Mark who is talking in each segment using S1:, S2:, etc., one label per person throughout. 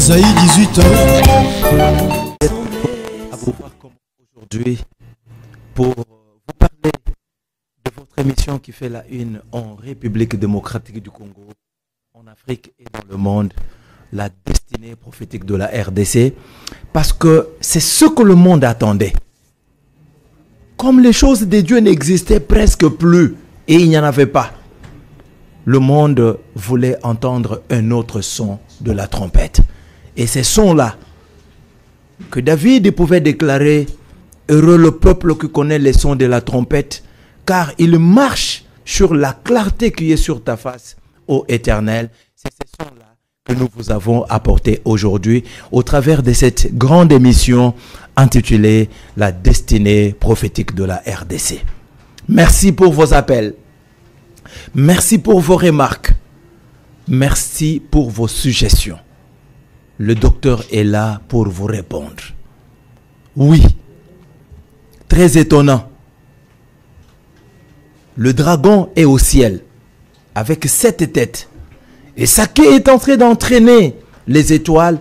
S1: Isaïe, 18 ans.
S2: À vous voir comme aujourd'hui pour vous parler de votre émission qui fait la une en République démocratique du Congo, en Afrique et dans le monde, la destinée prophétique de la RDC, parce que c'est ce que le monde attendait. Comme les choses de Dieu n'existaient presque plus et il n'y en avait pas, le monde voulait entendre un autre son de la trompette. Et ces sons-là, que David pouvait déclarer, heureux le peuple qui connaît les sons de la trompette, car il marche sur la clarté qui est sur ta face, ô Éternel. C'est ces sons-là que nous vous avons apportés aujourd'hui au travers de cette grande émission intitulée La destinée prophétique de la RDC. Merci pour vos appels. Merci pour vos remarques. Merci pour vos suggestions. Le docteur est là pour vous répondre. Oui, très étonnant. Le dragon est au ciel avec 7 têtes. Et Saké est en train d'entraîner les étoiles,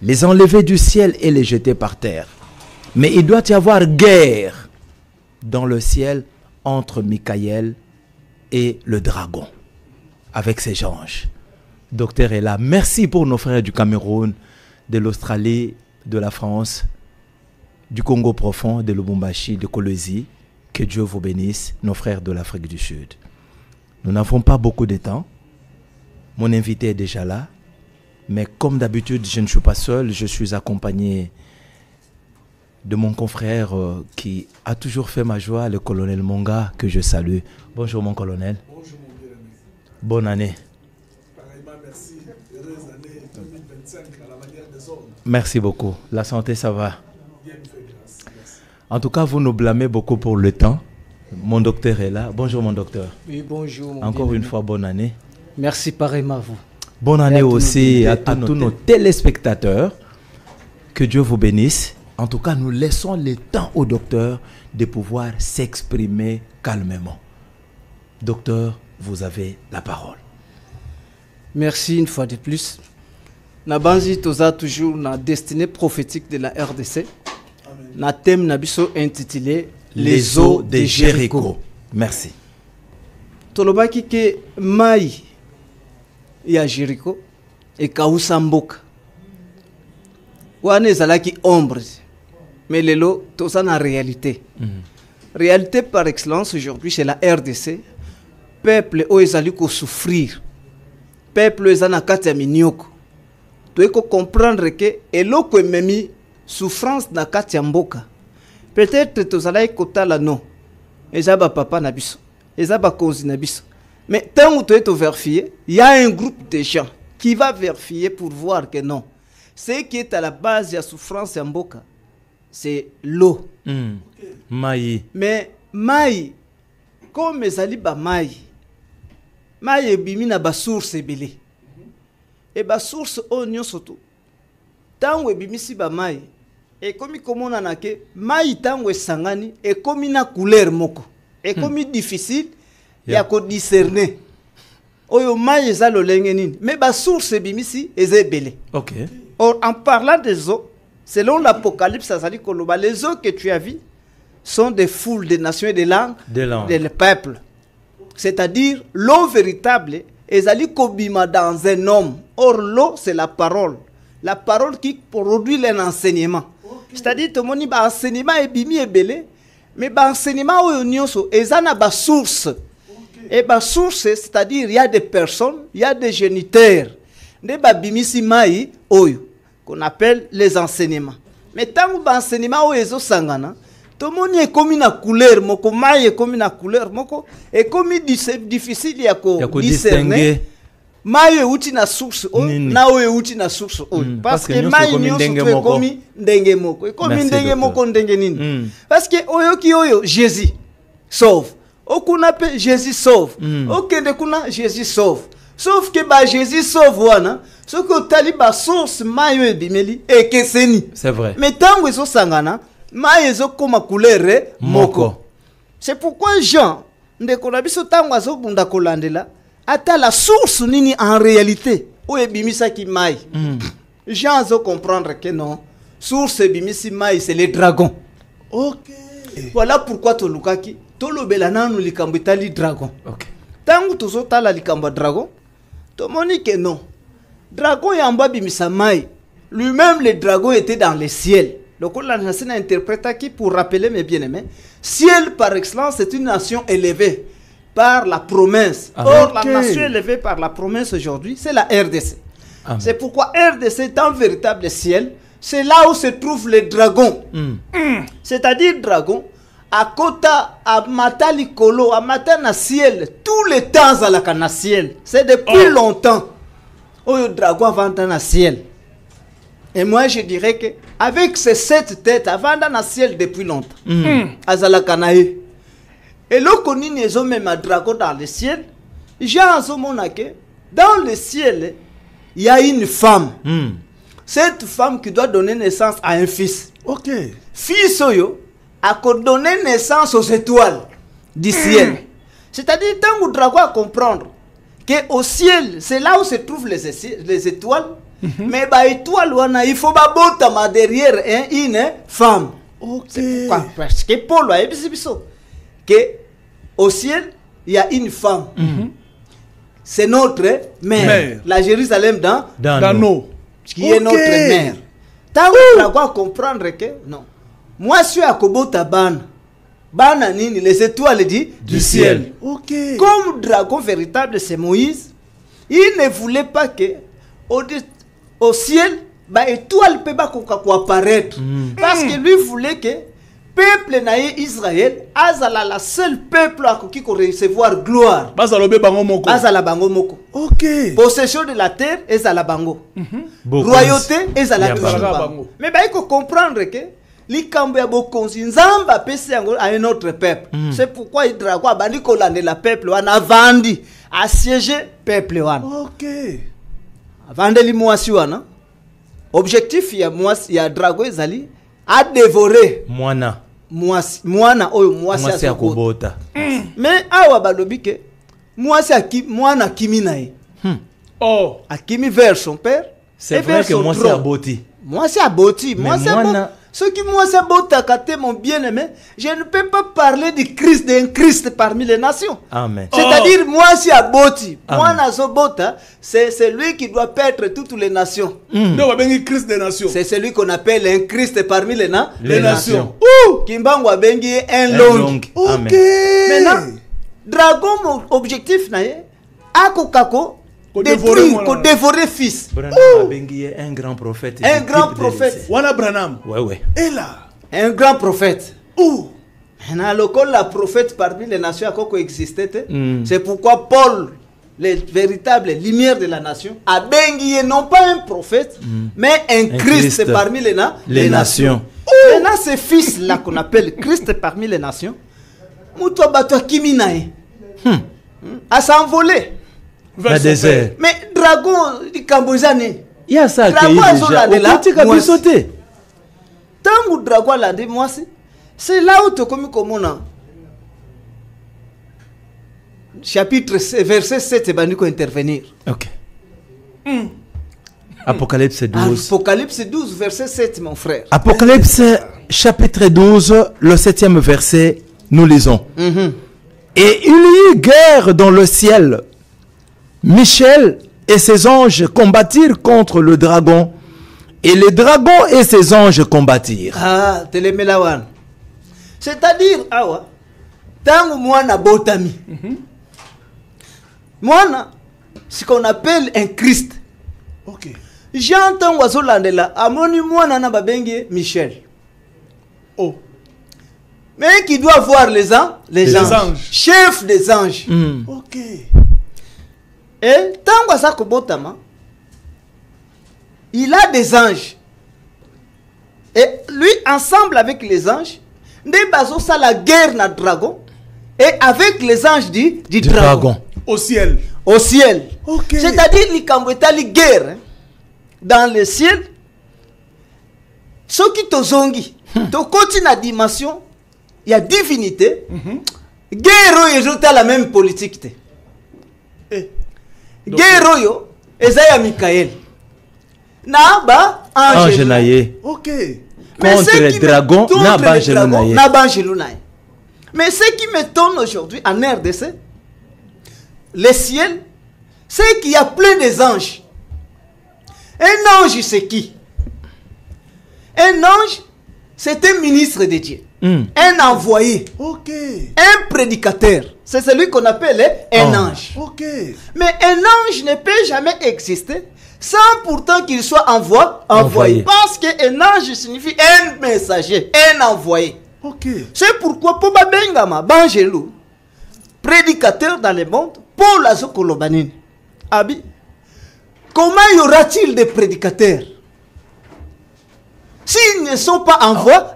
S2: les enlever du ciel et les jeter par terre. Mais il doit y avoir guerre dans le ciel entre Michael et le dragon, avec ses anges. Docteur est là. Merci pour nos frères du Cameroun, de l'Australie, de la France, du Congo profond, de Lubumbashi, de Kolwezi. Que Dieu vous bénisse, nos frères de l'Afrique du Sud. Nous n'avons pas beaucoup de temps. Mon invité est déjà là. Mais comme d'habitude, je ne suis pas seul. Je suis accompagné de mon confrère qui a toujours fait ma joie, le colonel Monga, que je salue. Bonjour mon colonel.
S3: Bonjour mon bien-aimé.
S2: Bonne année.
S3: Pareillement, merci. Heureuse année 2025 à la manière des hommes.
S2: Merci beaucoup. La santé, ça va?
S3: Bien fait, grâce. Merci.
S2: En tout cas, vous nous blâmez beaucoup pour le temps. Mon docteur est là. Bonjour mon docteur.
S4: Oui, bonjour. Mon
S2: Encore une fois, bonne année.
S4: Merci pareillement à vous.
S2: Bonne année aussi à tous nos téléspectateurs. Que Dieu vous bénisse. En tout cas, nous laissons le temps au docteur de pouvoir s'exprimer calmement. Docteur, vous avez la parole.
S4: Merci une fois de plus. Nabanzi toza toujours na destinée prophétique de la RDC. Na thème nabiso intitulé
S2: Les eaux de Jéricho. Merci.
S4: Tolobaki ke mai ya Jéricho et kausa mboka. Wane zalaki ombre. Mais lelo toza na réalité. Réalité par excellence aujourd'hui c'est la RDC. Peuple o ezali ko souffrir. Peuple ezana kati ya minioko. Toeko comprendre que eloko ememi souffrance na kati ya mboka. Peut-être tozala ekotala non. Eza ba papa na biso. Eza ba konzi na biso. Mais tant où tu es vérifié, il y a un groupe de gens qui va vérifier pour voir que non. Ce qui est à la base de la souffrance en mboka, c'est l'eau.
S2: Maï.
S4: Mais maï, comme ezali ba maï, maï ebimi na ba source ebele. Et ba source o nyonso to. Tango ebimi si ba maï, et comme komona na ke maï tango esangani et comme na couleur moko. Et comme difficile ya ko discerner. Oyo maï eza lolenge nini. Mais ba source ebimi si ezebele.
S2: OK.
S4: Or, en parlant des eaux, selon l'Apocalypse, les eaux que tu as vues sont des foules, des nations et des langues, des peuples. C'est-à-dire, l'eau véritable est kobima dans un homme. Or, l'eau, c'est la parole. La parole qui produit l'enseignement. C'est-à-dire, tout le monde dit enseignement est bimi et belé, mais l'enseignement est une source. Et la source, c'est-à-dire, il y a des personnes, il y a des géniteurs. Des babimisi mai oyo qu'on appelle les enseignements. Mais tant que l'enseignement oyo ezo sangana, tout le monde est comme une couleur moko, mai est comme une couleur moko, et comme c'est difficile ya ko discerner. Mai uti na source oyo, na oyo uti na source oyo. Parce que mai nyonso comme ndenge moko. Et comme ndenge moko ndenge nini. Parce que oyo ki oyo Jésus sauve. Okuna pe Jésus sauve. Okende kuna Jésus sauve. Sauf que bah, Jésus sauve wana, ce que taliba source mayo ebimeli et que seni.
S2: C'est vrai.
S4: Mais tant que so sangana, mayo comme couleur moko. C'est pourquoi Jean, ndeko na biso tango azo bunda kolandela, ata la source nini en réalité, o ebimisa ki mai. gens ont comprendre que non. Source bimisi mai, c'est les dragons.
S3: Ok.
S4: Voilà pourquoi Tolukaki, Tolobelana nous likambita li dragon.
S2: Ok.
S4: Tangu tozota la likamba dragon, tomoni que non. Dragon yamba bimisa mai. Lui-même le dragon était dans le ciel. Donc on l'a interprété qui pour rappeler mes bien-aimés. Ciel par excellence c'est une nation élevée par la promesse. Or la nation élevée par la promesse aujourd'hui, c'est la RDC. C'est pourquoi RDC est un véritable ciel. C'est là où se trouve le dragon. C'est-à-dire dragon, à Kota, à Matali Kolo, à Matana ciel, tous les temps à la cana ciel. C'est depuis longtemps. Oh, le dragon avant dans ciel. Et moi je dirais que avec ces 7 têtes, avant dans le ciel depuis longtemps. Azala Kanae. Et là, ils ont même un dragon dans le ciel. J'ai un dans le ciel, il y a une femme. Cette femme qui doit donner naissance à un fils.
S3: Ok.
S4: Fils a donné naissance aux étoiles du ciel. C'est-à-dire, tant que le dragon a comprendre qu'au ciel, c'est là où se trouvent les étoiles. Mais bah, étoile, il faut pas derrière une femme.
S3: Ok.
S4: Pourquoi? Parce que Paul a dit que au ciel, il y a une femme. C'est notre mère. La Jérusalem dans
S3: nous.
S4: Qui est notre mère. Tant que le dragon a comprendre que non. Moi, je suis à Kobota Ban. Bananini, les étoiles du ciel.
S3: Ok.
S4: Comme dragon véritable, c'est Moïse. Il ne voulait pas que au ciel, bah, étoile peut pas apparaître. Parce que lui voulait que peuple naïe Israël, azala la seule peuple qui peut recevoir gloire.
S3: Bazalobe bango moko.
S4: Azala bango moko.
S3: Ok.
S4: Possession de la terre, ezala bango. Royauté, ezala bango. Mais bah, il faut comprendre que likambo ya bokonzi nzamba pesi yango à un autre peuple. C'est pourquoi il drago abandi kolande la peuple wana vandi assiéger peuple wana.
S3: Ok.
S4: Vandeli mwasi wana. Objectif ya mwasi ya drago ezali a dévorer mwana oyo mwasi akobota. Mais awa balobi ke mwasi mwana kimi na ye.
S3: Oh,
S4: akimi vers son père.
S2: C'est vrai que mwasi aboti.
S4: Mwasi aboti, mwasi aboti. Ce qui moi c'est beau takaté mon bien-aimé, je ne peux pas parler du Christ d'un Christ parmi les nations.
S2: Amen.
S4: C'est-à-dire moi c'est aboti. Moi nazobota, c'est celui qui doit perdre toutes les nations.
S3: Christ des nations.
S4: C'est celui qu'on appelle un Christ parmi les
S3: nations.
S4: Kimbango bengi un long.
S3: OK.
S4: Maintenant dragon mon objectif na akokako dévorer fils.
S2: Un grand prophète.
S4: Un grand prophète.
S3: Wana Branham.
S2: Ouais.
S3: Et là.
S4: Un grand prophète.
S3: Où?
S4: La prophète parmi les nations a coexisté. C'est pourquoi Paul, le véritable lumière de la nation, a bengué non pas un prophète, mais un Christ parmi les nations. Maintenant, ce fils-là qu'on appelle Christ parmi les nations, Moutoua Batoua Kiminae, a s'envolé.
S2: Désert.
S4: Mais dragon du Cambodge,
S2: il y a ça qui est déjà au sauté.
S4: Tant que dragon l'a dit, moi c'est là où tu comme on chapitre verset 7 va nous intervenir.
S2: OK. Apocalypse 12.
S4: Apocalypse 12 verset 7 mon frère.
S2: Apocalypse chapitre 12 le 7e verset nous lisons. Et il y eut guerre dans le ciel. Michel et ses anges combattirent contre le dragon, et le dragon et ses anges combattirent.
S4: Ah, telemelawan. C'est-à-dire, awa, tangu mwana botami. Mwana, ce qu'on appelle un Christ.
S3: Ok.
S4: J'entends wazolandela, amoni mwana na babengi Michel.
S3: Oh.
S4: Mais qui doit voir les anges. Chef des anges.
S3: Ok.
S4: Et tant que ça kobotama, il a des anges. Et lui, ensemble avec les anges, ça la guerre na dragon. Et avec les anges du dragon.
S3: Au ciel.
S4: Au ciel.
S3: Okay.
S4: C'est-à-dire les guerre dans le ciel. Ce qui te zongi, tu continues la dimension, il y a divinité. Guerre, ils ont la même politique. Guerre, Ezaya Michael. Naba
S2: Angelaye.
S3: Ok.
S2: Contre les dragons, Naba
S4: Angelunaye. Mais ce qui m'étonne aujourd'hui en RDC, le ciel, c'est qu'il y a plein des anges. Un ange, c'est qui? Un ange, c'est un ministre de Dieu. Un envoyé.
S3: Ok.
S4: Un prédicateur. C'est celui qu'on appelle un ange.
S3: Ok.
S4: Mais un ange ne peut jamais exister sans pourtant qu'il soit envoyé. Parce qu'un ange signifie un messager, un envoyé.
S3: Ok.
S4: C'est pourquoi Poba Bengama, Bangelou, prédicateur dans le monde, Paul Azokolobanine. Abi, comment y aura-t-il des prédicateurs s'ils ne sont pas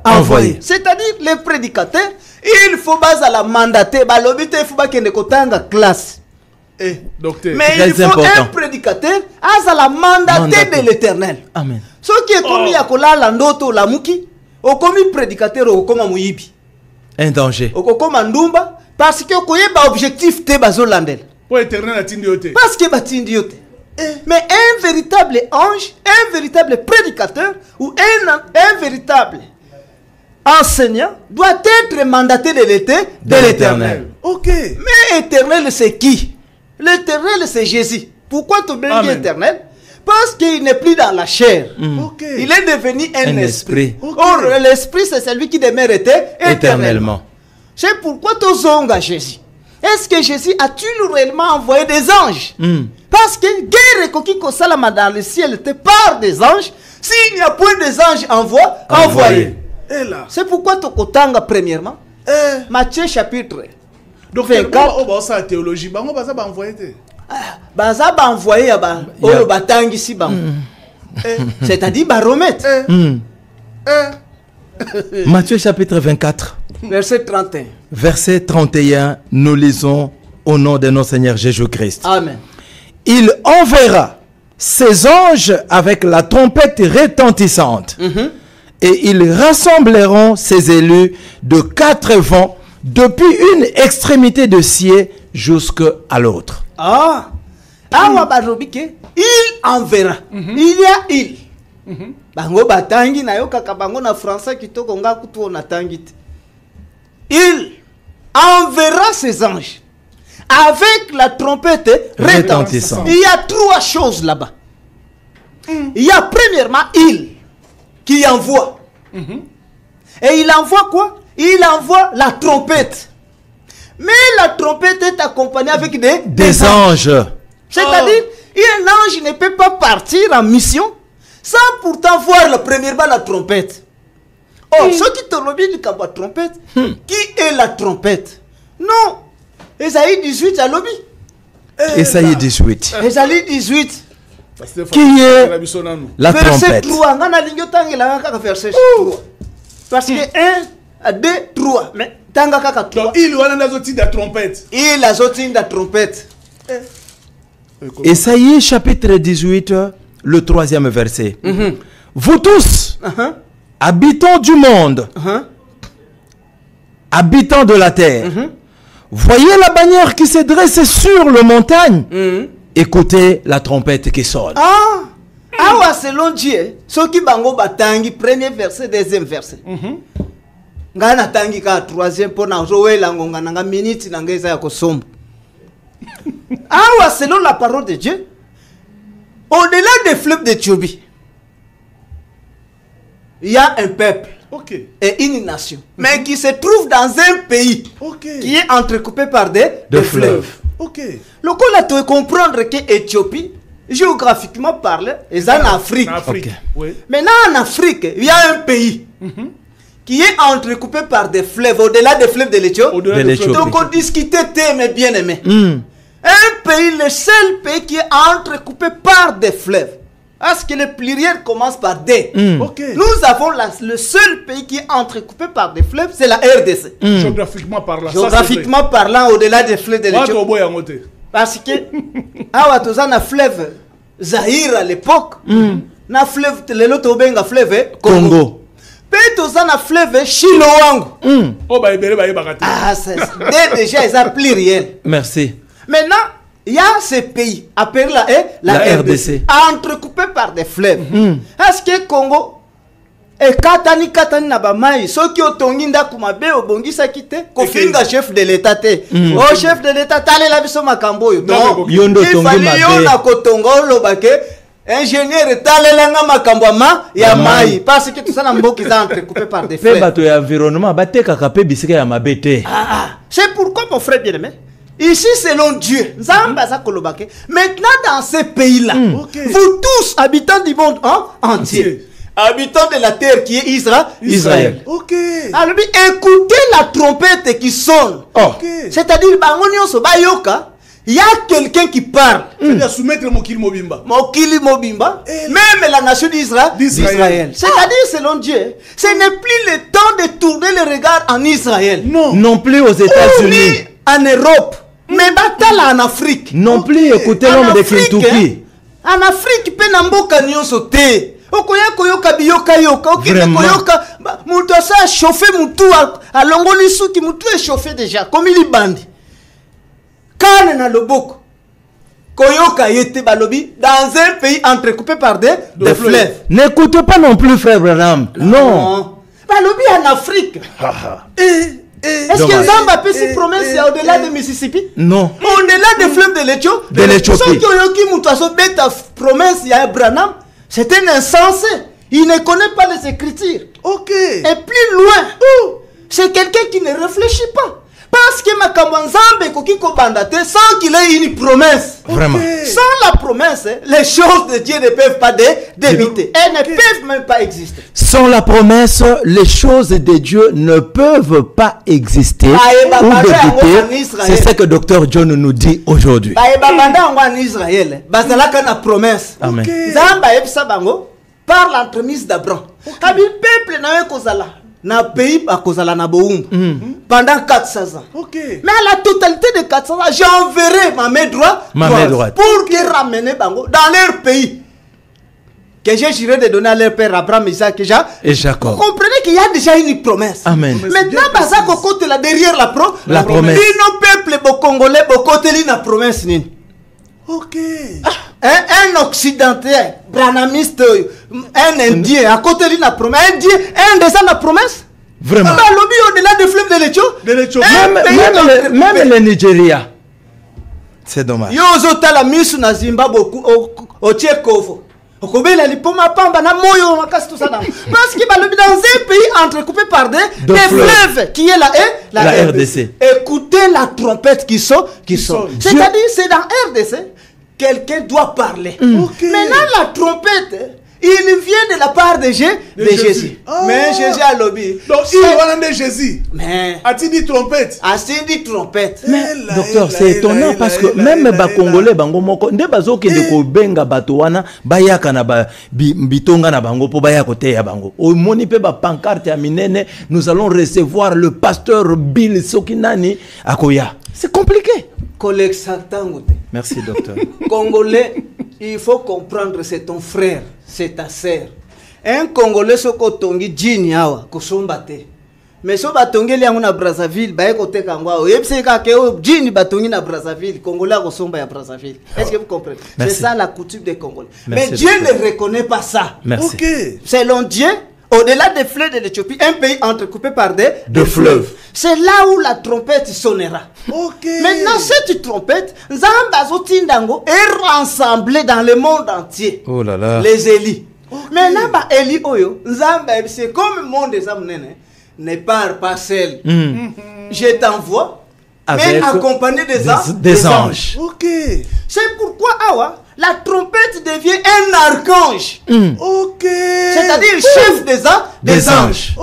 S4: envoyés? C'est-à-dire les prédicateurs, il faut baser la mandater, balobite, il faut pas qu'il ne kotanga classe.
S3: Docteur.
S4: Mais il faut un prédicateur à la mandater de l'Éternel.
S2: Amen.
S4: Ce qui est comme Yakola Landoto Lamuki, au comme prédicateur au comme Mouyibi.
S2: Un danger.
S4: Au comme Ndumba, parce que vous avez un objectif te bazolandel.
S3: Pour éternel atindiote.
S4: Parce que batindiote. Mais un véritable ange, un véritable prédicateur ou un véritable enseignant doit être mandaté de l'Éternel.
S3: Ok.
S4: Mais éternel c'est qui? L'Éternel c'est Jésus. Pourquoi tu dis éternel? Parce qu'il n'est plus dans la chair.
S3: Okay.
S4: Il est devenu un esprit.
S3: Okay.
S4: Or, l'esprit, c'est celui qui demeure éternellement. C'est pourquoi tu zongas Jésus. Est-ce que Jésus a-t-il réellement envoyé des anges? Parce que guerre qui salama dans le ciel te part des anges. S'il n'y a point des anges envoyés. C'est pourquoi tu kotanga premièrement. Matthieu chapitre.
S3: Donc, la théologie, on va envoyer.
S4: Baza ba envoyé ba olo batangi si ba. C'est-à-dire ba remettre.
S2: Matthieu chapitre 24
S4: verset 31.
S2: Verset 31, nous lisons au nom de notre Seigneur Jésus-Christ.
S4: Amen.
S2: Il enverra ses anges avec la trompette retentissante et ils rassembleront ses élus de 4 vents depuis une extrémité de ciel jusqu'à l'autre.
S4: Ah, il enverra. Il y a il. Bango batangi na yo kaka bango na français kitoko nga kutu na tangit. Il enverra ses anges avec la trompette retentissante. Il y a 3 choses là-bas. Il y a premièrement il qui envoie. Et il envoie quoi? Il envoie la trompette. Mais la trompette est accompagnée avec des anges. C'est-à-dire, un ange ne peut pas partir en mission sans pourtant voir premièrement la trompette. Oh, ceux qui te l'ont dit la trompette, qui est la trompette? Non. Esaïe 18 à lobby.
S2: Esaïe 18.
S4: Esaïe 18.
S2: Qui est la
S4: verset
S2: trompette?
S4: 3. Verset 3. Parce que 1, 2, 3. Mais tanga kaka 3.
S3: Il a la trompette.
S4: Il a la trompette.
S2: Esaïe chapitre 18, le 3e verset. Vous tous, habitants du monde, habitants de la terre, voyez la bannière qui se dresse sur le montagne. Écoutez la trompette qui sonne.
S4: Ah, selon Dieu, ceux qui bango batangi, premier verset, deuxième verset. Ngana tangi ka troisième pour na jouer la ngonga nanga minute nangeza ya kosomba. Ah, selon la parole de Dieu, au-delà des fleuves d'Éthiopie, il y a un peuple et une nation, mais qui se trouve dans un pays qui est entrecoupé par des fleuves. Le coup là, tu veux comprendre que Éthiopie, géographiquement parlant, est en Afrique. Maintenant, en Afrique, il y a un pays qui est entrecoupé par des fleuves, au-delà des fleuves de l'Éthiopie. Donc, on discutait, mes bien-aimés. Un pays, le seul pays qui est entrecoupé par des fleuves. Parce que le pluriel commence par D. Nous avons le seul pays qui est entrecoupé par des fleuves, c'est la RDC.
S3: Géographiquement parlant.
S4: Géographiquement parlant, au-delà des fleuves de l'Éthiopie. Parce que, on a fleuve Zahir à l'époque, na fleuve, le fleuve Congo. Peut-être na fleuve Chiloango.
S3: Oh, bah,
S4: c'est déjà, ils ont pluriel.
S2: Merci.
S4: Maintenant, il y a ces pays, appelés la RDC, entrecoupés par des fleuves. Est-ce que Congo et katani na bamai, ceux qui ont tongi ndakumabe obongisa kite, kofinga chef de l'État te. Oh chef de l'État, tale la biso makambo yo. Non,
S2: yondo tongi mabe.
S4: Yona kotonga lobake. Ingénieur talelanga makambo ya mai parce que tout ça na mboki za entrecoupé par des fleuves.
S2: Bato ya environnement bateka kape bisika ya mabete.
S4: C'est pourquoi mon frère bien-aimé, ici selon Dieu, Zamba za kolobake. Maintenant dans ces pays-là, vous tous habitants du monde entier, habitants de la terre qui est Israël.
S3: Ok.
S4: Alors écoutez la trompette qui sonne. C'est-à-dire bangonio so bayoka. Il y a quelqu'un qui parle.
S3: C'est-à-dire soumettre Mokili Mobimba.
S4: Mokili Mobimba. Même la nation d'Israël. C'est-à-dire, selon Dieu, ce n'est plus le temps de tourner le regard en Israël.
S2: Non plus aux États-Unis.
S4: En Europe. Mais batala en Afrique.
S2: Non plus écouter l'homme de Kentucky.
S4: En Afrique, penamboka nyonso te. Okoya koyoka biyoka yoka. Koyoka. Moutou sa chauffé moutou. Alongoli souki moutou est chauffé déjà. Comme il est bandit. Kane na loboko koyoka yete balobi dans un pays entrecoupé par des fleuves.
S2: N'écoutez pas non plus frère Branham. Non.
S4: Balobi en Afrique. Est-ce que Zamba peut s'y promesse au-delà de Mississippi?
S2: Non.
S4: Au-delà des fleuves de l'Éthiopie. Ceux qui ont mutaso beta promesse ya Branham, c'est un insensé. Il ne connaît pas les Écritures.
S3: Ok.
S4: Et plus loin, c'est quelqu'un qui ne réfléchit pas. Parce que Makambanzambe Kokiko Bandate, sans qu'il ait une promesse.
S2: Vraiment.
S4: Sans la promesse, les choses de Dieu ne peuvent pas débiter. Elles ne peuvent même pas exister.
S2: Sans la promesse, les choses de Dieu ne peuvent pas exister ou débiter. C'est ce que Dr. John nous dit aujourd'hui.
S4: En Israël, na promesse.
S2: Amen.
S4: Zamba Ebsa Bango par l'entremise d'Abraham. Kabi peuple na kozala. Na pays à Kozala na Boum pendant 400 ans.
S3: Okay.
S4: Mais à la totalité de 400 ans, j'enverrai ma main droite pour qu'ils ramènent Bango dans leur pays. Que j'ai juré de donner à leur père Abraham, Isaac et Jacob. Vous comprenez qu'il y a déjà une promesse.
S2: Amen.
S4: Maintenant, Bazako côté là derrière la promesse. Et nos peuples, les Congolais, côté la promesse.
S3: Ok.
S4: Un occidental, branamiste, un indien, à côté de la promesse, un des la promesse.
S2: Vraiment.
S4: Lobby au-delà des fleuves de l'Éthiopie.
S2: Même le Nigeria. C'est dommage.
S4: Yozota la misu na Zimbabwe au Tchekovo. Okobela lipoma pamba na moyo makasi tout ça. Parce que dans un pays entrecoupé par des fleuves qui est la RDC. Écoutez la trompette qui sonne. C'est-à-dire c'est dans RDC. Quelqu'un doit parler. Maintenant, la trompette, il vient de la part de Jésus. Mais Jésus a lobby.
S3: Donc, il va de Jésus.
S4: Mais.
S3: A-t-il dit trompette?
S4: A-t-il dit trompette?
S2: Mais, docteur, c'est étonnant parce que même les Congolais, bango moko, nde bazoki de ko benga bato wana, bayaka na bitonga na bango po bayako te ya bango. O moni pe ba pancarte ya minene, nous allons recevoir le pasteur Bill Sokinani akoya. C'est compliqué. Merci, docteur.
S4: Congolais, il faut comprendre, c'est ton frère, c'est ta sœur. Un Congolais, ce kotongi djini awa, kosombate. Mais so batongi liango na Brazzaville, baye kote kangwa. Yebse ka ke djini batongi na Brazzaville, Congolais kosomba ya Brazzaville. Est-ce que vous comprenez? C'est ça la coutume des Congolais.
S2: Merci,
S4: mais Dieu ne reconnaît pas ça.
S2: Merci.
S3: Okay.
S4: Selon Dieu, au-delà des fleuves de l'Éthiopie, un pays entrecoupé par des fleuves. C'est là où la trompette sonnera.
S3: Okay.
S4: Maintenant, cette trompette, Nzamba Zotindango est rassemblée dans le monde entier.
S2: Oh là là.
S4: Les Élis. Maintenant, Eli Oyo, Nzamba, c'est comme le monde des âmes ne part pas seul. Je t'envoie, mais accompagné des anges.
S3: Okay.
S4: C'est pourquoi, Awa, la trompette devient un archange. C'est-à-dire chef des anges.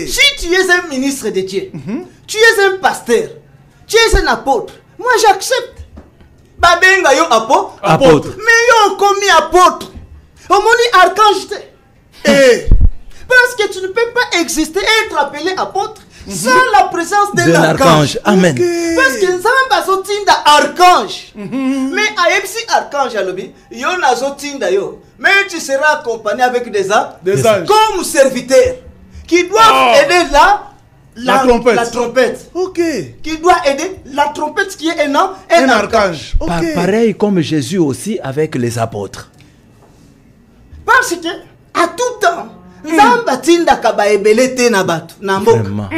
S4: Si tu es un ministre de Dieu, tu es un pasteur, tu es un apôtre, moi j'accepte. Babenga yo apôtre. Mais yo commis apôtre. Au moni archange. Parce que tu ne peux pas exister et être appelé apôtre sans la présence d'un archange.
S2: Amen.
S4: Parce que Nzamba zotinda archange. Mais aïebsi archange alobi, yo na zotinda yo. Mais tu seras accompagné avec des anges comme serviteurs qui doivent aider
S3: La trompette.
S4: La trompette.
S3: Ok.
S4: Qui doit aider la trompette qui est un archange.
S3: Ok.
S2: Pareil comme Jésus aussi avec les apôtres.
S4: Parce que, à tout temps,
S2: Vraiment,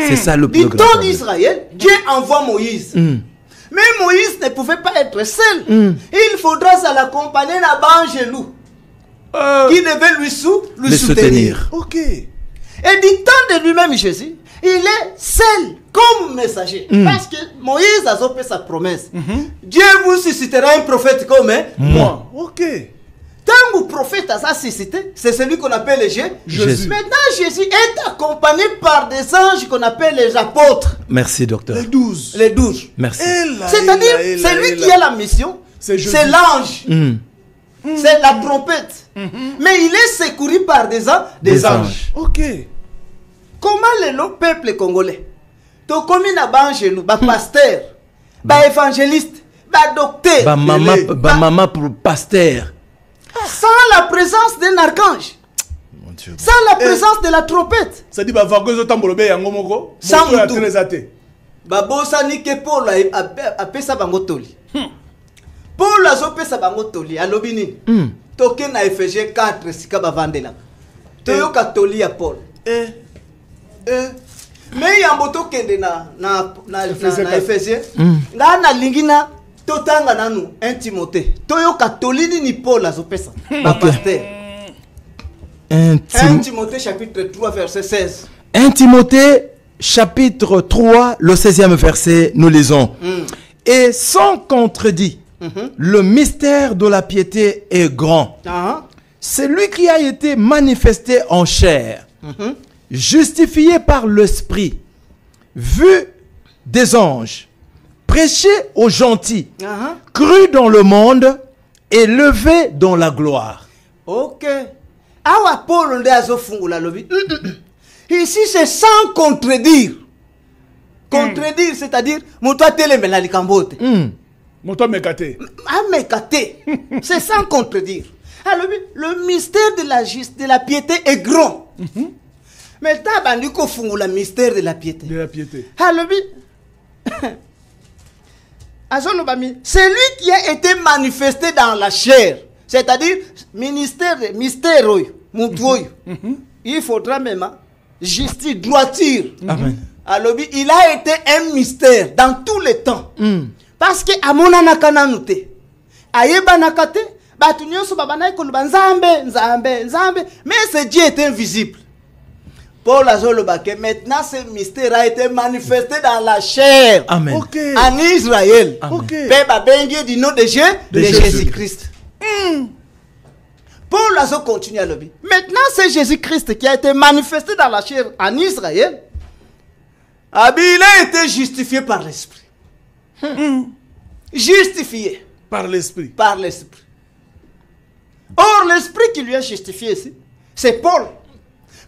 S2: c'est ça le plus
S4: du
S2: grand
S4: temps
S2: problème.
S4: d'Israël, Dieu envoie Moïse. Mais Moïse ne pouvait pas être seul. Il faudra ça l'accompagner à Bangelou. Qui devait lui soutenir.
S3: Ok.
S4: Et du temps de lui-même, Jésus, il est seul comme messager. Parce que Moïse a fait sa promesse. Dieu vous suscitera un prophète comme
S3: Moi. Ok.
S4: Tant que le prophète a suscité, c'est celui qu'on appelle
S2: Jésus.
S4: Maintenant, Jésus est accompagné par des anges qu'on appelle les apôtres.
S2: Merci, docteur.
S3: Les 12.
S4: Les 12.
S2: Merci.
S4: C'est-à-dire, c'est lui qui a la mission.
S3: C'est
S4: l'ange. C'est la trompette. Mais il est secouru par des anges.
S3: Ok.
S4: Comment le peuple congolais, to comme na bangelou, ba pasteur, ba évangéliste, ba docteur,
S2: Ba maman pour pasteur.
S4: sans la présence d'un archange,
S2: Mon Dieu.
S4: sans la présence de la trompette,
S3: Ça dit, vagueuse tambolobé yango moko.
S4: Sans
S3: Moto ya
S4: mutu.
S3: Télésate.
S4: ba bosani ke Paul apesa bango toli. Paul azopesa bango toli, alobi nini? Toke na Ephésiens 4 sika bavandela. Toyoka toli ya Paul. Mais yambo tokende na Ephésiens. Nga na lingina totanga nanu 1 Timothée. Toyoka toli ni Paul azopesa. Ba pasteur. 1 Timothée chapitre 3 verset 16.
S2: 1 Timothée chapitre 3, le 16e verset, nous lisons. Et sans contredit, le mystère de la piété est grand. C'est lui qui a été manifesté en chair, justifié par l'esprit, vu des anges, prêché aux gentils, cru dans le monde, élevé dans la gloire.
S4: Ok. Awa Paul nde azofungula lobi. Ici c'est sans contredire. Contredire, c'est-à-dire moto telemela likambote.
S3: Moto mekate.
S4: Amekate. C'est sans contredire. Alors, le mystère de la piété est grand. Mais tabandi ko fungula mystère de la piété.
S3: De la piété.
S4: Alors, c'est lui qui a été manifesté dans la chair. C'est-à-dire, mystère, il faudra même justice, droiture.
S2: Amen.
S4: Alors, il a été un mystère dans tous les temps. Parce que amona nakana nute. Ayeba nakate, batunyo so babana ikoluba nzambe. Mais ce Dieu est invisible. Paul Azolobake, maintenant ce mystère a été manifesté dans la chair.
S2: Amen.
S3: Ok.
S4: En Israël.
S2: Amen.
S3: Ok.
S4: Peba bengi du nom de Jésus-Christ. Paul Azo continue à le dire. Maintenant c'est Jésus-Christ qui a été manifesté dans la chair en Israël. Il a été justifié par l'Esprit. Justifié
S3: Par l'esprit.
S4: par l'Esprit. Or, l'Esprit qui lui a justifié ici, c'est Paul.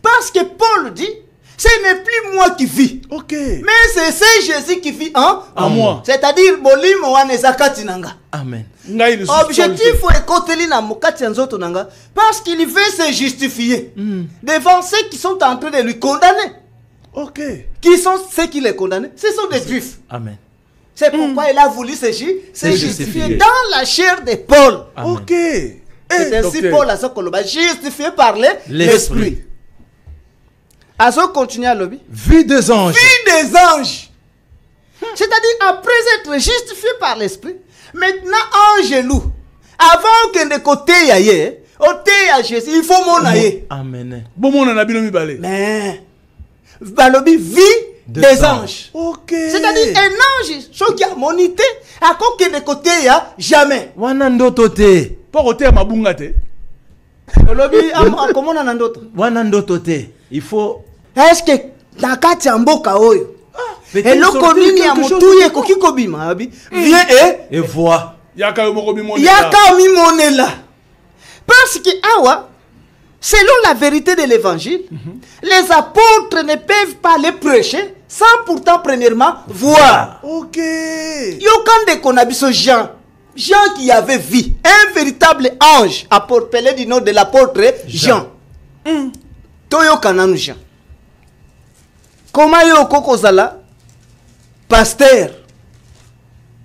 S4: Parce que Paul dit, ce n'est plus moi qui vis,
S3: Ok.
S4: mais c'est Jésus qui vit
S3: En moi.
S4: C'est-à-dire, bolimo wane zakati nanga.
S2: Amen.
S3: Ngai le
S4: Objectif est koteli na mukati ya nzoto nanga, parce qu'il veut se justifier devant ceux qui sont en train de lui condamner.
S3: Ok.
S4: Qui sont ceux qui les condamnent? Ce sont des Juifs.
S2: Amen.
S4: C'est pourquoi il a voulu se justifier
S2: justifier.
S4: dans la chair de Paul.
S2: Amen.
S3: Ok.
S4: C'est ainsi
S3: docteur.
S4: Paul a justifié par l'Esprit. Azo continue à lobby.
S2: Vu des anges.
S4: Vu des anges. C'est-à-dire, après être justifié par l'Esprit, maintenant, angelou. Avant que de côté aille, côté à Jésus, il faut mon aille.
S2: Amen.
S3: Bon, mon anabino mi balé.
S4: Mais, balobi vie des anges.
S3: Ok.
S4: C'est-à-dire, un ange, ce qui a monité, à côté de côté, il y a jamais.
S2: Wana ndoto te.
S3: Pour côté ma bungate.
S4: Lobby, comment on a d'autres?
S2: Wana ndoto te. Il faut
S4: Est-ce que dans kati ya mboka oyo eloko nini ya motu ye koki kobima abi viens
S2: et vois.
S3: Yaka yo moko bimone.
S4: yaka mimonela parce que awa selon la vérité de l'évangile les apôtres ne peuvent pas les prêcher sans pourtant premièrement voir.
S3: Ok.
S4: Yokande konabiso Jean qui avait vu un véritable ange appelé du nom de l'apôtre Jean. Toyo kananu Jean. Comment yo kokozala pasteur,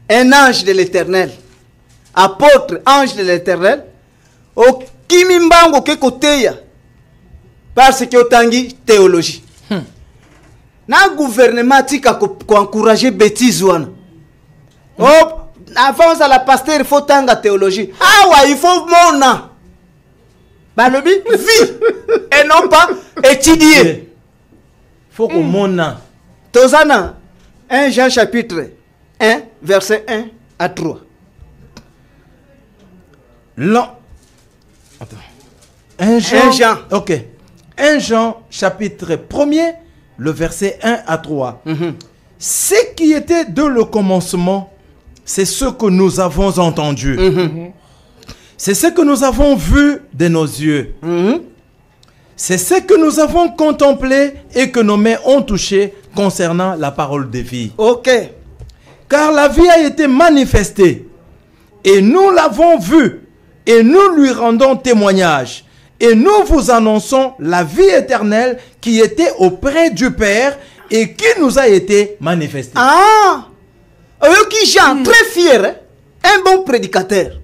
S4: un ange de l'Éternel, apôtre, ange de l'Éternel, au kimimbango ke koteya parce que otangi théologie. Na gouvernement tika ko encourager bêtise wana. Avant ça la pasteur il faut tanga théologie. Ah ouais, il faut mona. Balobi vie et non pas étudier.
S2: Faut qu'on mona.
S4: Tozana 1 Jean chapitre 1 verset 1 à 3.
S2: Attends. 1
S4: Jean.
S2: OK. 1 Jean chapitre 1er, le verset 1 à 3. Ce qui était de le commencement, c'est ce que nous avons entendu. C'est ce que nous avons vu de nos yeux. C'est ce que nous avons contemplé et que nos mains ont touché concernant la parole de vie.
S4: OK.
S2: Car la vie a été manifestée et nous l'avons vue et nous lui rendons témoignage. Et nous vous annonçons la vie éternelle qui était auprès du Père et qui nous a été manifestée.
S4: Ah! Qui Jean, très fier, hein? Un bon prédicateur,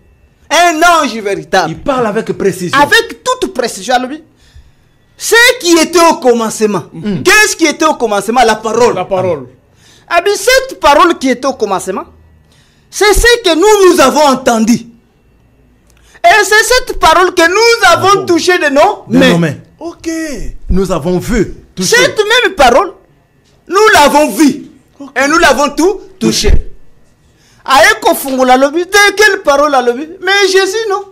S4: un ange véritable.
S2: Il parle avec précision.
S4: Avec toute précision. Ce qui était au commencement. Qu'est-ce qui était au commencement? La parole.
S3: La parole.
S4: Ah bien, cette parole qui était au commencement, c'est ce que nous avons entendu. Et c'est cette parole que nous avons touchée de nos mains.
S2: OK. Nous avons vu. Touché.
S4: Cette même parole, nous l'avons vue. Okay. Et nous l'avons tout touché. Aeko fungula lobi, de quelle parole a lobi? Mais Jésus non.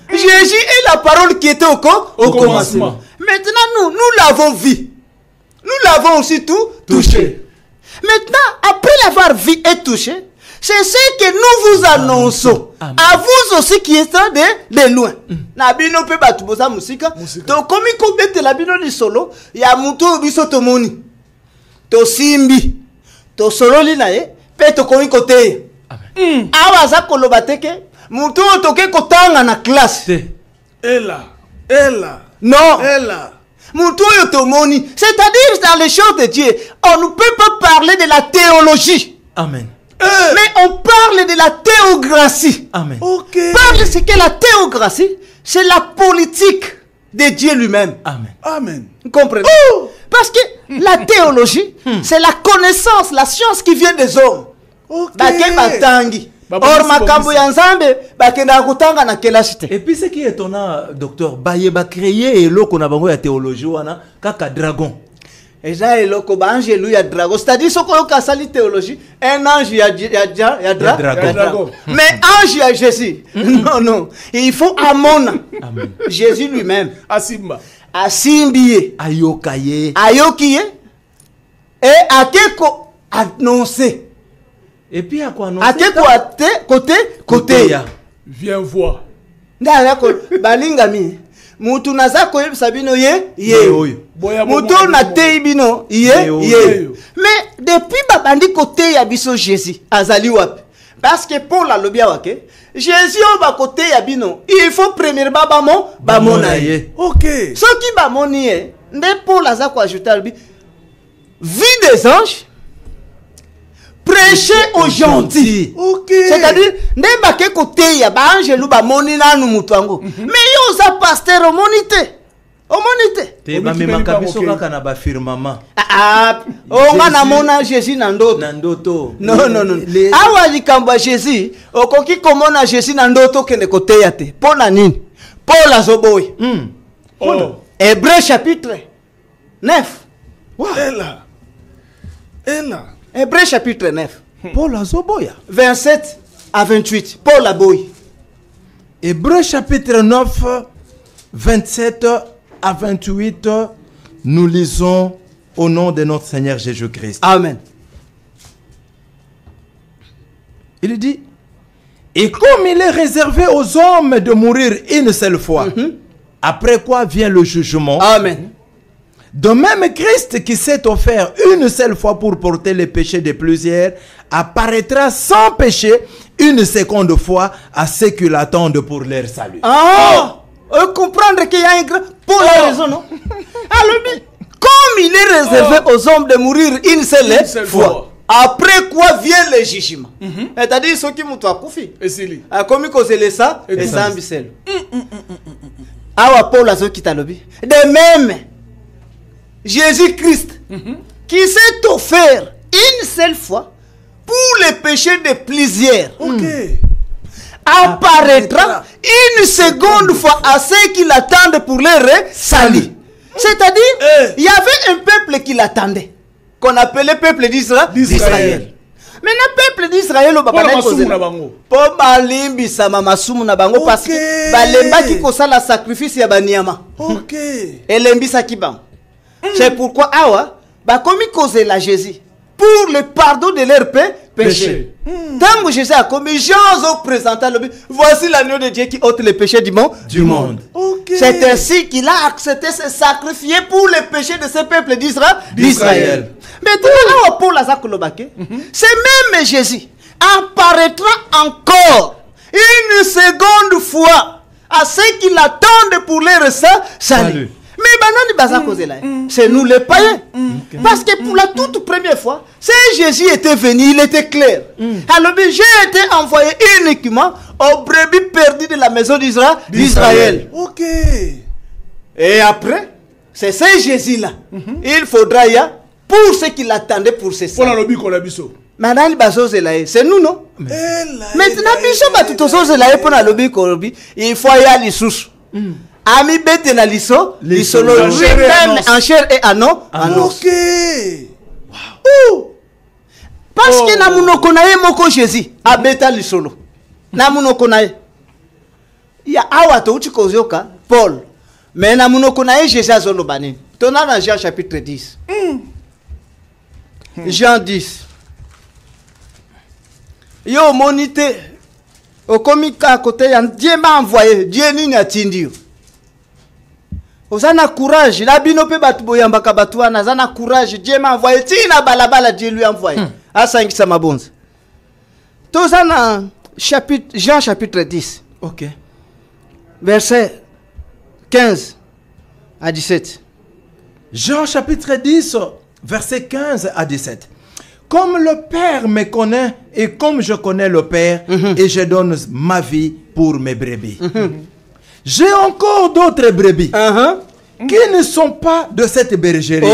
S4: Jésus est la parole qui était au commencement. Maintenant nous l'avons vu. Nous l'avons aussi tout touché. Maintenant, après l'avoir vu et touché, c'est ce que nous vous annonçons. Amen. À vous aussi qui êtes de loin. Nabino pe batu boza musika. To komi ko bete la bino ni solo ya mutu biso to moni. To simbi. To solo li na ye pe to komi kote. Amen. Awa za koloba teke mutu otoke kotanga na classe.
S3: Ella.
S4: Non.
S3: Ella.
S4: Mutu yo to moni. C'est-à-dire dans les choses de Dieu, on ne peut pas parler de la théologie.
S2: Amen.
S4: Mais on parle de la théocratie.
S2: Amen.
S4: OK. Parle ce que la théocratie, c'est la politique de Dieu lui-même.
S2: Amen.
S3: Amen.
S4: Vous comprenez? Parce que la théologie, c'est la connaissance, la science qui vient des hommes.
S3: OK.
S4: Or makambo ya nzambe bakenda kutanga na kelasite.
S2: Et puis ce qui est étonnant, docteur, ba créer eloko na bango ya théologie wana kaka dragon.
S4: Et ça est loko ba ange lui ya dragon. C'est-à-dire ce qu'on a sali théologie, un ange ya dragon. Mais ange ya Jésus. Non, il faut amona.
S2: Amen.
S4: Jésus lui-même.
S3: Asimba.
S4: Asimbiye.
S2: Ayokaye.
S4: Ayokiye. Et akeko annoncer.
S2: Et puis à quoi annoncer?
S4: Akeko côté ya.
S3: Viens voir.
S4: Ndala ko balingami. Mutu nazako sabino ye. Mutu na teibino ye. Mais depuis babandi côté ya biso Jésus azali wapi? Parce que Paul a lobia wake. Jésus au bas côté ya bino. Il faut premièrement bamona ye.
S3: OK.
S4: Ce qui bamoni ye. Nde Paul azako ajouter bi. Vie des anges. Prêcher aux gentils.
S3: OK.
S4: C'est-à-dire, ne bake côté ya ba angelu ba moni na nu mutuango. Mais yo za pasteur omonite. Omonite.
S2: Te ba me makabiso kaka na ba firmama.
S4: On a mona Jésus na ndoto.
S2: Na ndoto.
S4: Non. Awa likamba Jésus, okoki komona Jésus na ndoto kende côté ya te. Pona nini? Paul azoboy. Hébreux chapitre 9.
S3: Ella.
S4: Hébreux chapitre 9.
S2: Paul Azoboya.
S4: 27 à 28. Paul Aboy.
S2: Hébreux chapitre 9, 27 à 28. Nous lisons au nom de notre Seigneur Jésus-Christ.
S4: Amen.
S2: Il dit, et comme il est réservé aux hommes de mourir une seule fois, après quoi vient le jugement.
S4: Amen.
S2: De même, Christ qui s'est offert une seule fois pour porter les péchés de plusieurs, apparaîtra sans péché une seconde fois à ceux qui l'attendent pour leur salut.
S4: Comprendre qu'il y a un grand... Paul a raison, non? Alors, Comme il est réservé aux hommes de mourir une seule fois. Après quoi vient le jugement. C'est-à-dire ceux qui m'ont accoufi. Comme ils c'est ça, et ça ambissel. Awa Paul a qui t'a lobby. De même, Jésus-Christ, qui s'est offert une seule fois pour les péchés de plusieurs, apparaîtra une seconde fois à ceux qui l'attendent pour leur salut. C'est-à-dire, il y avait un peuple qui l'attendait, qu'on appelait peuple d'Israël. Maintenant, peuple d'Israël, parce que kosa la sacrifice ya baniama. C'est pourquoi awa ba komi cause la Jésus pour le pardon de leurs péchés. Tant que Jésus a commis, Jean ont présenté le voici l'agneau de Dieu qui ôte les péchés du monde. C'est ainsi qu'il a accepté de se sacrifier pour les péchés de ce peuple d'Israël. Maintenant, pour la Zakolobake, c'est même Jésus apparaîtra encore une seconde fois à ceux qui l'attendent pour leur salut. Mais c'est nous les païens. Parce que pour la toute première fois, c'est Jésus était venu, il était clair. Alors j'ai été envoyé uniquement aux brebis perdues de la maison d'Israël. Et après, c'est ce Jésus-là. Il faudra y aller pour ceux qui l'attendaient pour ces saints. Maintenant, c'est nous, non? Maintenant, il faut y aller sous. Ami bete na liso, lisolo lui-même en chair et en os. Parce que na munoko na ye moko Jésus abeta lisolo. Na munoko na ye. Ya awa to uchi kozioka Paul. Mais na munoko na ye Jésus azolo bani. Tona na Jean chapitre 10. Jean 10. Yo monité. Au komika à côté, Dieu m'a envoyé. Dieu ni a tindio. Ozana courage, la binope batuboyamba kabatuana, zana courage, Dieu m'a envoyé, tina balabala, Dieu lui a envoyé. À 5 samabonze. Tozana Jean chapitre 10.
S2: Ok.
S4: Verset 15 à 17.
S2: Jean chapitre 10, verset 15 à 17. Comme le Père me connaît et comme je connais le Père, et je donne ma vie pour mes brebis. J'ai encore d'autres brebis qui ne sont pas de cette bergerie.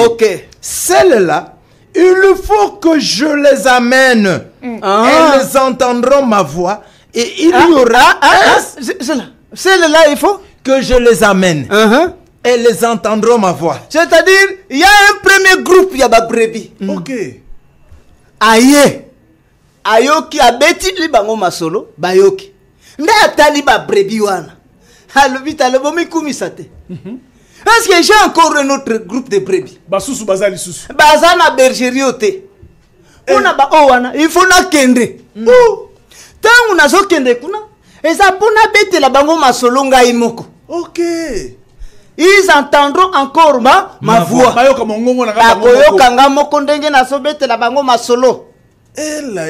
S2: Celles-là, il faut que je les amène. Elles entendront ma voix et il y aura...
S4: Celles-là, il faut
S2: que je les amène. Elles entendront ma voix.
S4: C'est-à-dire, il y a un premier groupe, il y a des brebis. Aïe. Ayoki abeti li bango masolo, bayoki. Nda atali ba brebis wana. Alobita le bomi kumisate. Parce que j'ai encore un autre groupe de brebis.
S3: Basusu bazali susu.
S4: Bazana bergerie ote. Ona ba owana, il faut na kende. Tant on a zo kende kuna, eza pona bete la bango masolo ngai moko. Ils entendront encore ma voix.
S3: Bayoka mongongo na
S4: ngamba. Bayoka ngamba moko ndenge na so bete la bango masolo.
S3: Ela.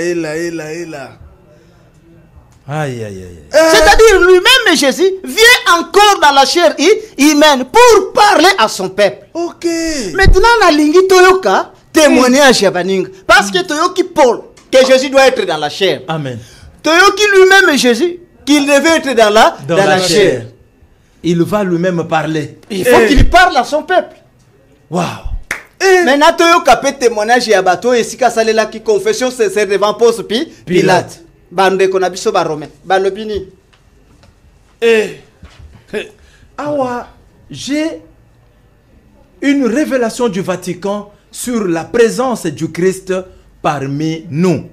S2: Aïe, aïe, aïe.
S4: C'est-à-dire lui-même Jésus vient encore dans la chair humaine pour parler à son peuple. Maintenant na lingi toyoka témoignage ya baninga parce que toyoki Paul que Jésus doit être dans la chair.
S2: Amen. Toyoki
S4: lui-même Jésus qu'il devait être dans la chair.
S2: Il va lui-même parler.
S4: Il faut qu'il parle à son peuple.
S2: Waouh.
S4: Maintenant toyoka pe témoignage ya bato esika salela ki confession c'est devant Ponce Pilate. Bande qu'on a biso ba romain balobini
S2: awa j'ai une révélation du Vatican sur la présence du Christ parmi nous,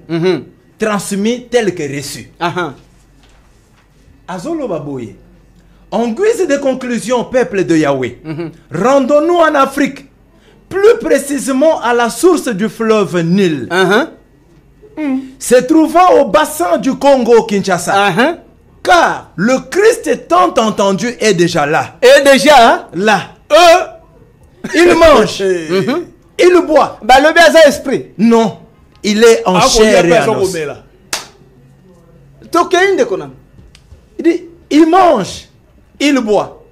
S2: transmis tel que reçu. Azolo baboye. En guise de conclusion, peuple de Yahweh, rendons-nous en Afrique, plus précisément à la source du fleuve Nil. Se trouvant au bassin du Congo-Kinshasa. Car le Christ tant entendu est déjà là. Là. Il mange. Il boit.
S4: Esprit.
S2: Non. Il est en chair et en os. Il dit, il mange. Il boit.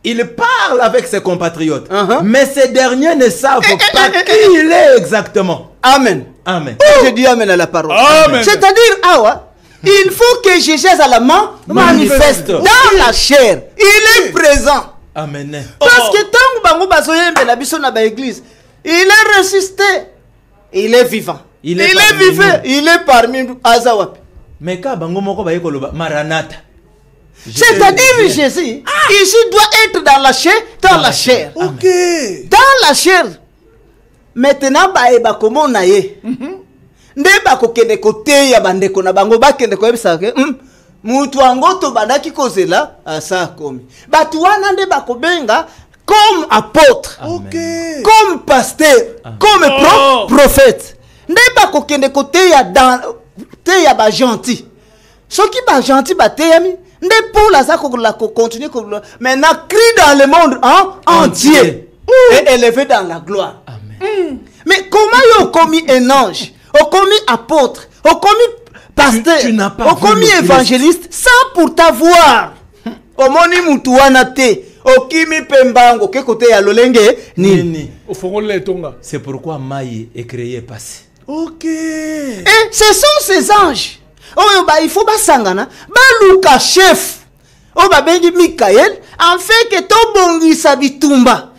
S2: il parle avec ses compatriotes. Mais ces derniers ne savent pas qui il est exactement.
S4: Amen.
S2: Amen.
S4: Je dis amen à la parole.
S3: Amen.
S4: C'est-à-dire, il faut que Jésus à la main manifeste dans la chair. Il est présent.
S2: Amen.
S4: Parce que tant que Bango la biso na ba église, il est ressuscité. Il est vivant. Il est vivant. Il est parmi nous. Azawapi.
S2: Mais quand Bango moko ba yekoloba Maranatha.
S4: C'est-à-dire Jésus, ici doit être dans la chair, dans la chair.
S3: Ok.
S4: Dans la chair. Maintenant, ba comment on a yé. Nde ba kokende kote ya bandeko na bango ba kende ko yebisa ke mutu angoto bandaki kozela asa komi. Batu wana nde ba kobenga comme apôtre.
S3: Ok.
S4: Comme pasteur, comme prophète. Nde ba kokende kote ya dans te ya ba gentil. Ce qui ba gentil ba te yami. Nde pour la ça la continuer maintenant crie dans le monde entier et élevé dans la gloire.
S2: Amen.
S4: Mais comment ils ont commis un ange, ont commis apôtre, ont commis pasteur, ont commis évangéliste sans pour t'avoir. Au moni mutuana te, au kimi pembango, ke kote ya lolenge ni.
S3: Au fond les tonga.
S2: C'est pourquoi Maï est créé passé.
S3: Ok.
S4: Et ce sont ces anges. Oh, bah, il faut pas sangana. Bah, Luka chef. Oh, bah, bengi Michael. En fait, que ton bongi sabitumba.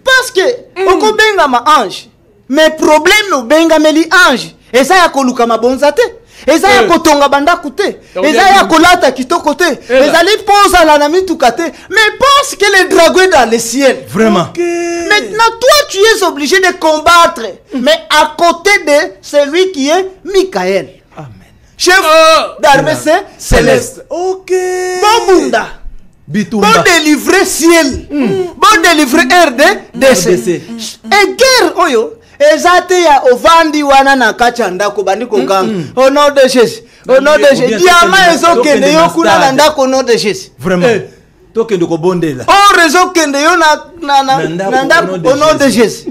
S4: Parce que, on benga ma ange. Mais problème, no benga meli ange. Et ça, y'a ko luka ma bonzate. Et ça, y'a ko tonga banda koute. Et ça, y'a ko lata kito kote. Et ça, li pose à la nami tout kate. Mais pense que le dragon est dans le ciel.
S2: Vraiment.
S3: Okay.
S4: Maintenant, toi, tu es obligé de combattre. Mais à côté de celui qui est Michael. Chef d'armée céleste.
S3: Ok.
S4: Bon Bunda.
S2: Bitumba.
S4: Bon délivrer ciel. Bon délivrer RDC. Et guerre, oyo. Ezate ya ovandi wana na kachanda ko bandi ko gang. Au nom de Jésus. Au nom de Jésus. Diama ezokende yo kuna na ndako au nom de Jésus.
S2: Vraiment. Tokende ko bondela.
S4: Oh réseau kende yo na ndako au nom de Jésus.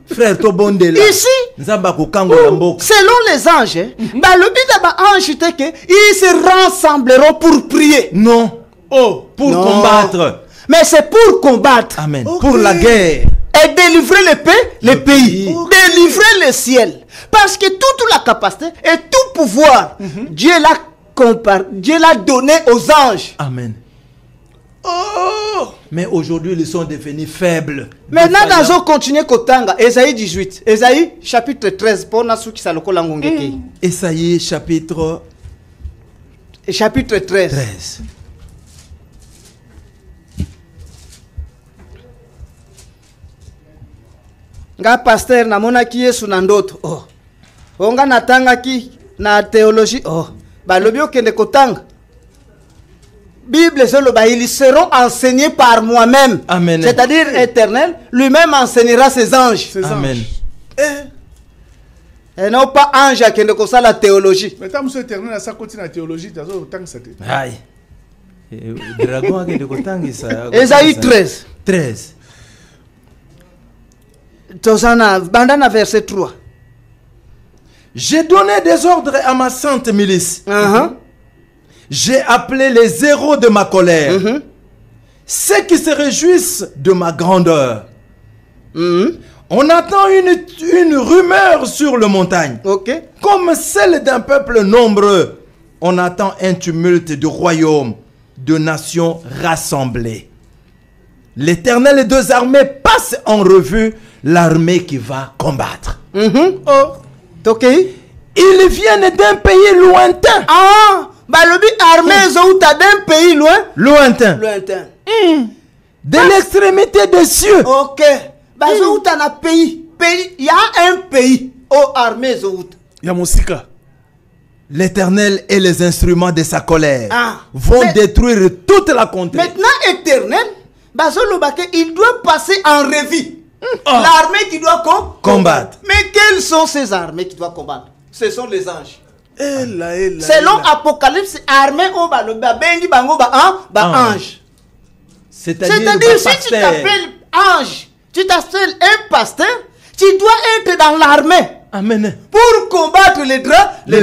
S2: Frère, to bondela.
S4: Ici,
S2: selon
S4: les anges, le but de ange était qu'ils se rassembleront pour prier.
S2: Non. Oh, pour combattre.
S4: Mais c'est pour combattre.
S2: Amen.
S3: Okay.
S2: Pour la guerre.
S4: Et délivrer le pays. Okay. Délivrer le ciel. Parce que toute la capacité et tout pouvoir, Dieu l'a donné aux anges.
S2: Amen. Oh. Mais aujourd'hui, ils sont devenus faibles.
S4: Maintenant, nous allons continuer Kotanga. Ésaïe 18. Ésaïe chapitre 13. Pour nous qui s'aloko langongeke.
S2: Ésaïe chapitre 13.
S4: Nga pasteur na mona ki Yesu na ndoto. Oh. Onga natanga ki na théologie. Oh. Balobi okende kotanga. Bible, ils seront enseignés par moi-même.
S2: Amen.
S4: C'est-à-dire éternel, lui-même enseignera ses anges.
S2: Amen.
S4: Et non pas ange qui ne connaît la théologie.
S3: Mais tant que éternel, ça continue la théologie, tu as autant que ça.
S2: Aïe. Dragon qui ne connaît ça.
S4: Ésaïe 13.
S2: 13.
S4: Bandana verset 3.
S2: J'ai donné des ordres à ma sainte milice. J'ai appelé les héros de ma colère, ceux qui se réjouissent de ma grandeur. On attend une rumeur sur le montagne, comme celle d'un peuple nombreux. On attend un tumulte de royaumes, de nations rassemblées. L'Éternel et deux armées passe en revue l'armée qui va combattre. Ils viennent d'un pays lointain.
S4: Balobi armée zouta d'un pays
S2: lointain. De l'extrémité des cieux.
S4: Ok. Bazouta na pays. Il y a un pays. Oh armée zouta.
S3: Yamosika.
S2: L'Éternel et les instruments de sa colère vont détruire toute la contrée.
S4: Maintenant éternel, il doit passer en revue l'armée qui doit combattre. Mais quelles sont ces armées qui doivent combattre? Ce sont les anges. Selon Apocalypse, armée au bengi bango ange. C'est-à-dire si tu t'appelles ange, tu t'appelles un pasteur, tu dois être dans l'armée.
S2: Amen.
S4: Pour combattre les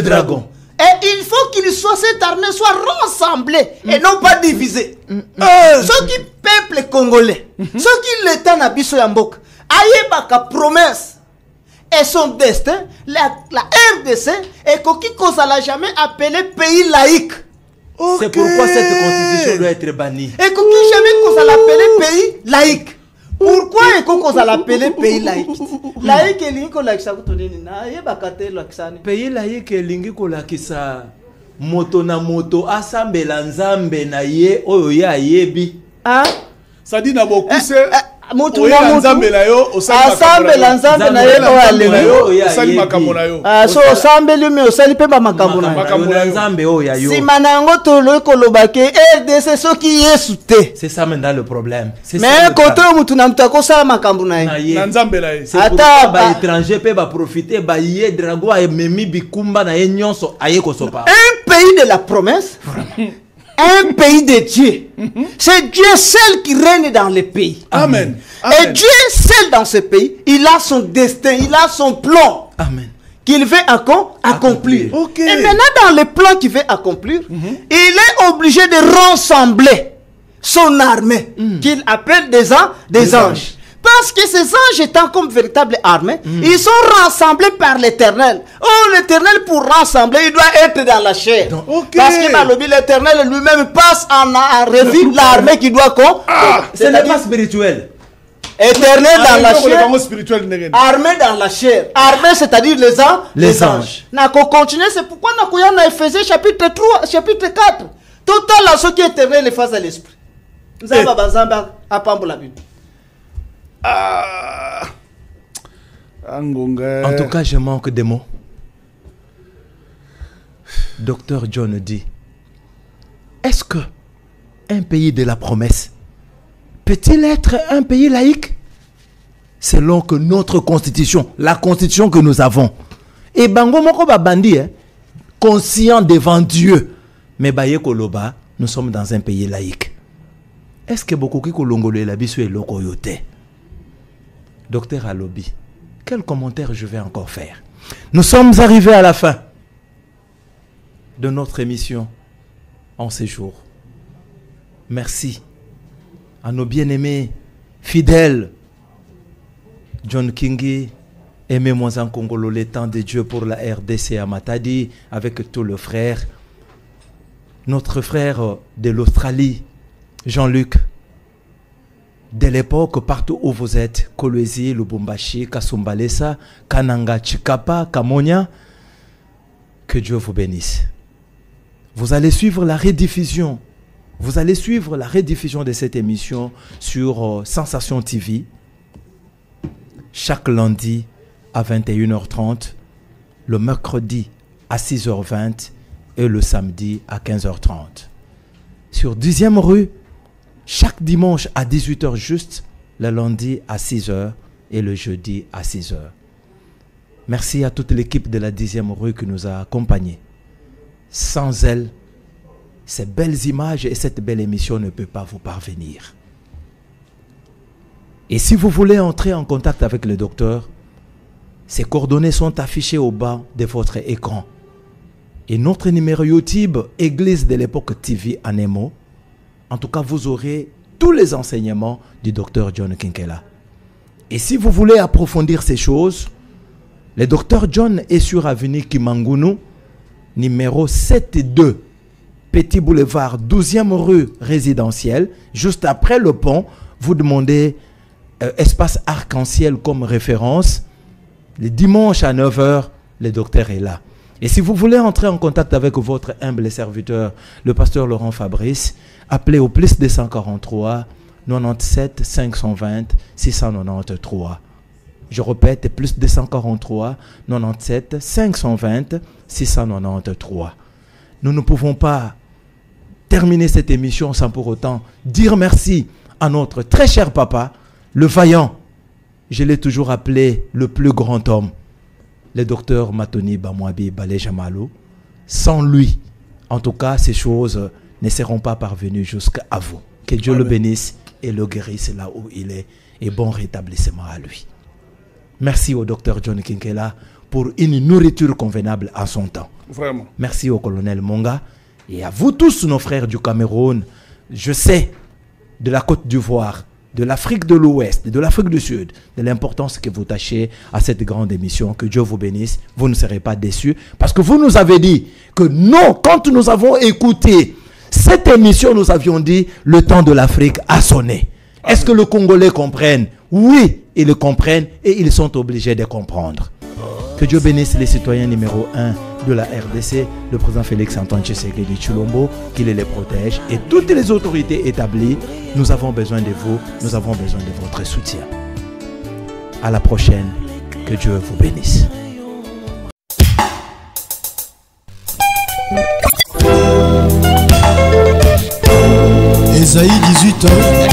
S4: dragons. Et il faut qu'il soit, cette armée soit rassemblée et non pas divisée. Ceux qui peuple congolais, ceux qui l'état n'abisso yambok, ayebaka promesse et son destin, la RDC et qui kozala jamais appelé pays laïque.
S2: C'est pourquoi cette constitution doit être bannie.
S4: Et qui jamais kozala appelé pays laïque. Pourquoi et kozala appelé pays laïque? Laïque elingi kolakisa kutonini na yebaka te lakisani.
S2: Pays laïque elingi kolakisa moto na moto asambela nzambe na ye oyo ye ayebi.
S4: Ah,
S3: ça dit na beaucoup c'est
S4: mutu na mutu asambela nzambe na ye oyo alengi.
S3: Osali makambo na yo.
S4: Ah, so osambeli me osali pe ba makambo na
S2: yo. Nzambe oyo ya yo.
S4: Sima na yango tolo kolobake RDC soki Yesu te.
S2: C'est ça maintenant le problème.
S4: Mais koto mutu na mutu akosala makambo na ye.
S3: Na nzambe la ye.
S2: C'est pourquoi ba étranger pe ba profiter ba ye drago a memi bikumba na ye nyonso aye kosopa.
S4: Un pays de la promesse. Un pays de Dieu. C'est Dieu seul qui règne dans le pays.
S3: Amen.
S4: Et Dieu seul dans ce pays, il a son destin, il a son plan.
S2: Amen.
S4: Qu'il veut accomplir.
S3: Okay.
S4: Et maintenant, dans le plan qu'il veut accomplir, il est obligé de rassembler son armée, qu'il appelle des anges. Parce que ces anges étant comme véritable armée, ils sont rassemblés par l'Éternel. Oh, l'Éternel pour rassembler, il doit être dans la chair. Parce que l'Éternel lui-même passe en revue l'armée qui doit
S2: ce n'est pas spirituel.
S4: Éternel dans la chair, armée dans la chair. Armée, c'est-à-dire les anges. Nako continuer, c'est pourquoi nous avons dans Ephésiens chapitre 3, chapitre 4. Total à ce qui est éternel est face à l'esprit. Nous avons besoin la Bible.
S2: En tout cas, je manque de mots. Docteur John dit, est-ce que un pays de la promesse peut-il être un pays laïque? Selon que notre constitution, la constitution que nous avons, et Bango Moko Babandi, conscient devant Dieu, mais Baye Koloba, nous sommes dans un pays laïque. Est-ce que beaucoup qui kolongolo la biso et lokoyote? Docteur Alobi, quel commentaire je vais encore faire? Nous sommes arrivés à la fin de notre émission en ces jours. Merci à nos bien-aimés, fidèles, John Kingi, Aimé Moisan Congolo, le temps de Dieu pour la RDC à Matadi, avec tous les frères. Notre frère de l'Australie, Jean-Luc, de l'époque, partout où vous êtes, Kolwezi, Lubumbashi, Kasumbalesa, Kananga, Chikapa, Kamonia, que Dieu vous bénisse. Vous allez suivre la rediffusion. Vous allez suivre la rediffusion de cette émission sur Sensation TV, chaque lundi à 21h30, le mercredi à 6h20 et le samedi à 15h30. Sur 10e rue, chaque dimanche à 18h juste, le lundi à 6h et le jeudi à 6h. Merci à toute l'équipe de la 10e rue qui nous a accompagnés. Sans elle, ces belles images et cette belle émission ne peut pas vous parvenir. Et si vous voulez entrer en contact avec le docteur, ses coordonnées sont affichées au bas de votre écran. Et notre numéro YouTube, Église de l'époque TV Anemo. En tout cas, vous aurez tous les enseignements du docteur John Kinkela. Et si vous voulez approfondir ces choses, le docteur John est sur avenue Kimangunu, numéro 7-2, Petit Boulevard, 12e rue résidentielle, juste après le pont. Vous demandez espace arc-en-ciel comme référence. Le dimanche à 9h, le docteur est là. Et si vous voulez entrer en contact avec votre humble serviteur, le pasteur Laurent Fabrice, appelez au plus 243 97 520 693. Je répète, plus 243 97 520 693. Nous ne pouvons pas terminer cette émission sans pour autant dire merci à notre très cher papa, le vaillant. Je l'ai toujours appelé le plus grand homme, le docteur Matoni Bamwabi Balejamalo. Sans lui, en tout cas, ces choses ne seront pas parvenues jusqu'à vous. Que Dieu le bénisse et le guérisse là où il est. Et bon rétablissement à lui. Merci au docteur John Kinkela pour une nourriture convenable à son temps.
S3: Vraiment.
S2: Merci au colonel Monga et à vous tous nos frères du Cameroun. Je sais de la Côte d'Ivoire, de l'Afrique de l'Ouest, de l'Afrique du Sud, de l'importance que vous tachez à cette grande émission. Que Dieu vous bénisse. Vous ne serez pas déçus parce que vous nous avez dit que non, quand nous avons écouté cette émission, nous avions dit le temps de l'Afrique a sonné. Est-ce que les Congolais comprennent? Oui, ils le comprennent et ils sont obligés de comprendre. Que Dieu bénisse les citoyens numéro 1 de la RDC, le président Félix Antoine Tshisekedi Tshilombo, qu'il les protège et toutes les autorités établies. Nous avons besoin de vous, nous avons besoin de votre soutien. À la prochaine, que Dieu vous bénisse.
S1: Esaïe 18 ans.